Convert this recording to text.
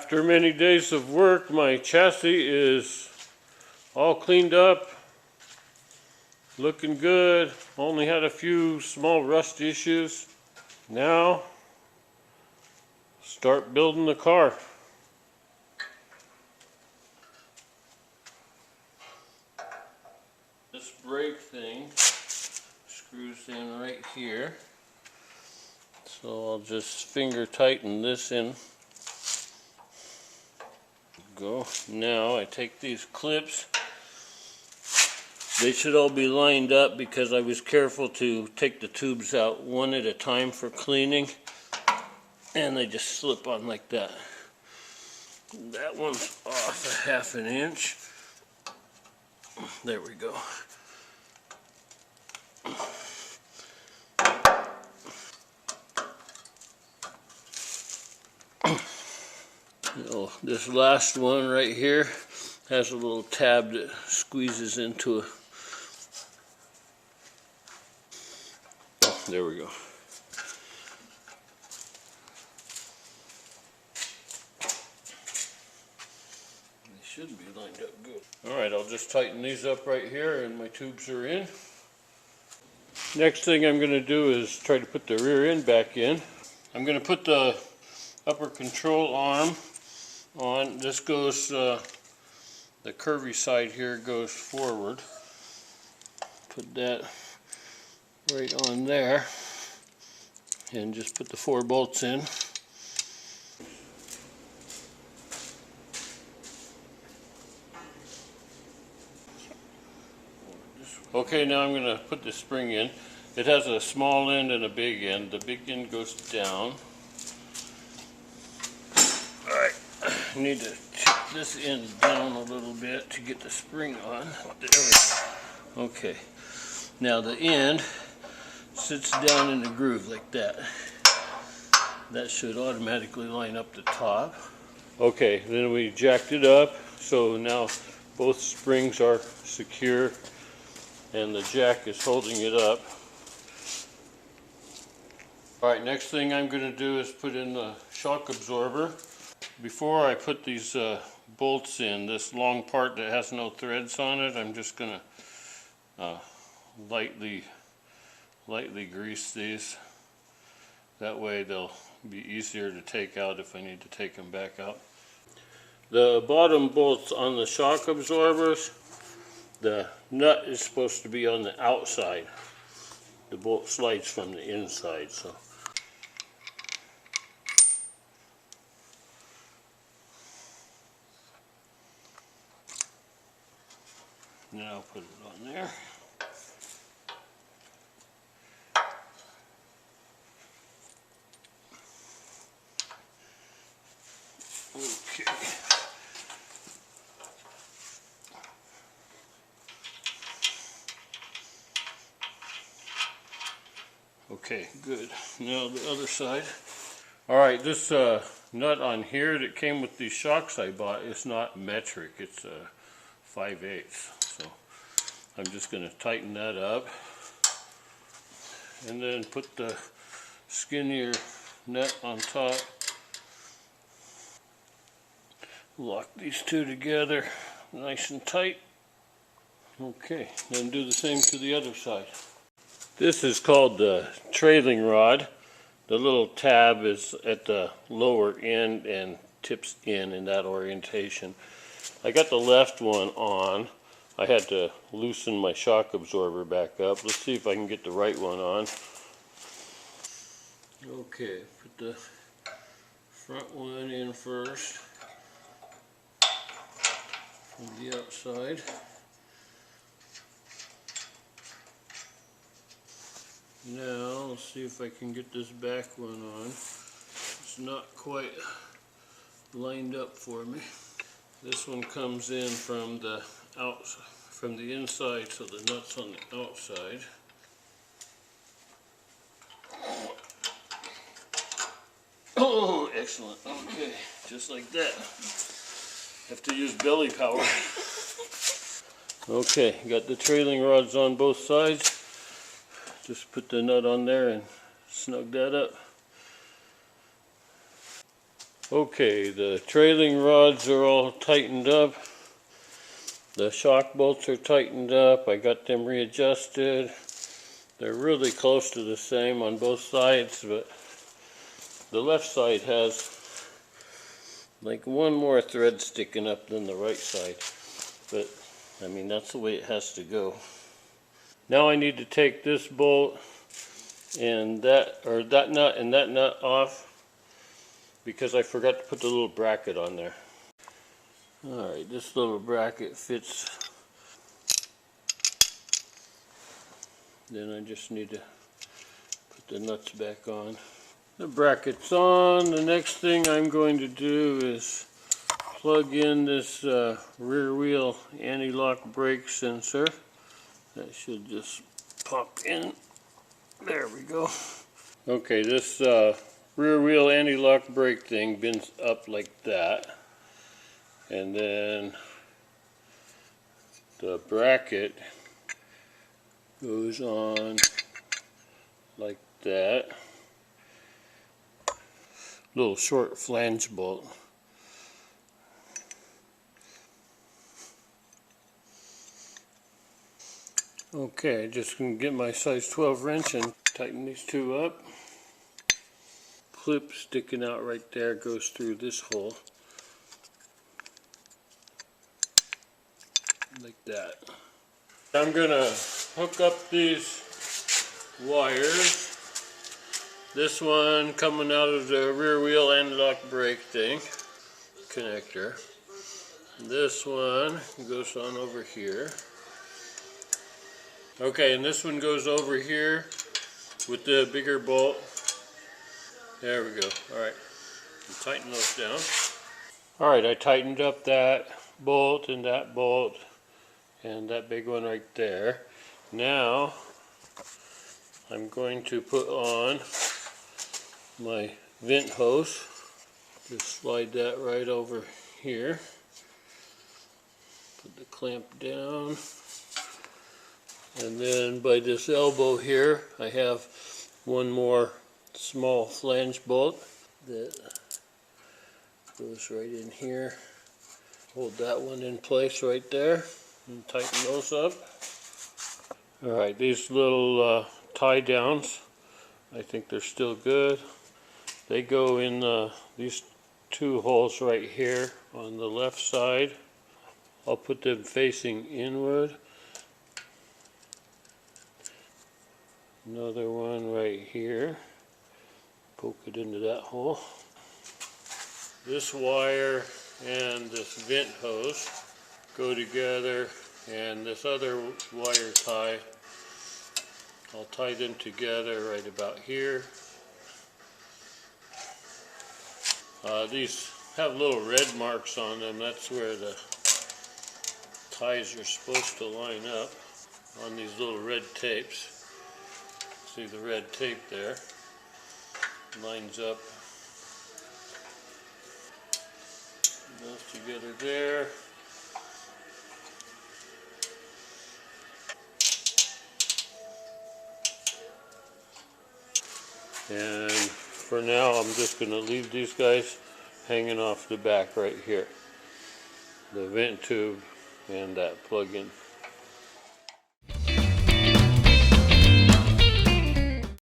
After many days of work, my chassis is all cleaned up, looking good. Only had a few small rust issues. Now, start building the car. This brake thing screws in right here. So I'll just finger tighten this in. Go. Now I take these clips. They should all be lined up because I was careful to take the tubes out one at a time for cleaning, and they just slip on like that. That one's off a ½ inch. There we go. Oh, this last one right here has a little tab that squeezes into a... Oh, there we go. They should be lined up good. Alright, I'll just tighten these up right here and my tubes are in. Next thing I'm going to do is try to put the rear end back in. I'm going to put the upper control arm on. This goes, the curvy side here goes forward. Put that right on there and just put the 4 bolts in. Okay, now I'm going to put the spring in. It has a small end and a big end. The big end goes down. Alright, I need to tip this end down a little bit to get the spring on. There we go. Okay, now the end sits down in the groove like that. That should automatically line up the top. Okay, then we jacked it up, so now both springs are secure and the jack is holding it up. Alright, next thing I'm going to do is put in the shock absorber. Before I put these bolts in, this long part that has no threads on it, I'm just going to lightly grease these. That way they'll be easier to take out if I need to take them back out. The bottom bolts on the shock absorbers, the nut is supposed to be on the outside. The bolt slides from the inside, so. Now I'll put it on there. Okay. Okay, good. Now the other side. Alright, this nut on here that came with these shocks I bought is not metric, it's 5/8. So I'm just going to tighten that up and then put the skinnier nut on top. Lock these two together nice and tight. Okay, then do the same to the other side. This is called the trailing rod. The little tab is at the lower end and tips in that orientation. I got the left one on. I had to loosen my shock absorber back up. Let's see if I can get the right one on. Okay, put the front one in first from the outside. Now, let's see if I can get this back one on. It's not quite lined up for me. This one comes in from the inside, so the nut's on the outside. Oh, excellent. Okay, just like that. Have to use belly power. Okay, got the trailing rods on both sides. Just put the nut on there and snug that up. Okay, the trailing rods are all tightened up. The shock bolts are tightened up. I got them readjusted. They're really close to the same on both sides, but the left side has like one more thread sticking up than the right side. But I mean, that's the way it has to go. Now I need to take this bolt and that nut and that nut off because I forgot to put the little bracket on there. Alright, this little bracket fits. Then I just need to put the nuts back on. The bracket's on. The next thing I'm going to do is plug in this rear wheel anti-lock brake sensor. That should just pop in. There we go. Okay, this rear wheel anti-lock brake thing bends up like that. And then the bracket goes on like that. Little short flange bolt. Okay, just gonna get my size 12 wrench and tighten these two up. Clip sticking out right there goes through this hole. Like that. I'm gonna hook up these wires. This one coming out of the rear wheel anti-lock brake thing, connector. This one goes on over here. Okay, and this one goes over here with the bigger bolt. There we go. Alright, tighten those down. Alright, I tightened up that bolt and that big one right there. Now I'm going to put on my vent hose. Just slide that right over here. Put the clamp down. And then by this elbow here, I have one more small flange bolt that goes right in here. Hold that one in place right there and tighten those up. Alright, these little tie downs, I think they're still good. They go in these two holes right here on the left side. I'll put them facing inward. Another one right here. Poke it into that hole. This wire and this vent hose go together, and this other wire tie, I'll tie them together right about here. These have little red marks on them. That's where the ties are supposed to line up on these little red tapes. See the red tape there? Lines up. Those together there. And for now, I'm just going to leave these guys hanging off the back right here. The vent tube and that plug-in.